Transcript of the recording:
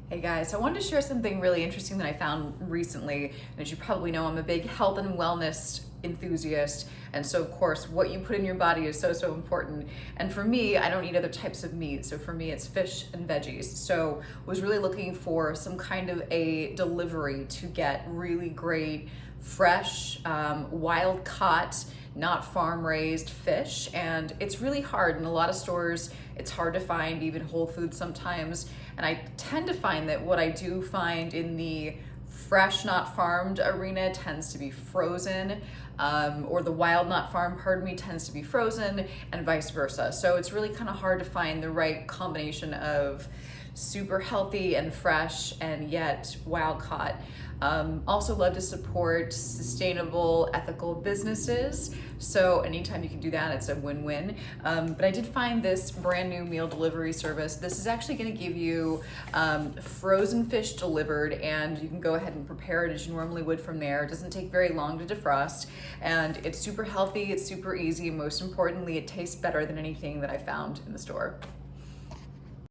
Hey guys, I wanted to share something really interesting that I found recently. And as you probably know, I'm a big health and wellness enthusiast. And so of course, what you put in your body is so important. And for me, I don't eat other types of meat. So for me, it's fish and veggies. So was really looking for some kind of a delivery to get really great, fresh, wild caught, not farm raised fish. And it's really hard in a lot of stores. It's hard to find, even Whole Foods sometimes. And I tend to find that what I do find in the fresh, not farmed arena tends to be frozen, or the wild, not farmed, pardon me, tends to be frozen, and vice versa. So it's really kind of hard to find the right combination of super healthy and fresh and yet wild caught. Also love to support sustainable, ethical businesses. So anytime you can do that, it's a win-win. But I did find this brand new meal delivery service. This is actually gonna give you frozen fish delivered, and you can go ahead and prepare it as you normally would from there. It doesn't take very long to defrost, and it's super healthy, it's super easy, and most importantly, it tastes better than anything that I found in the store.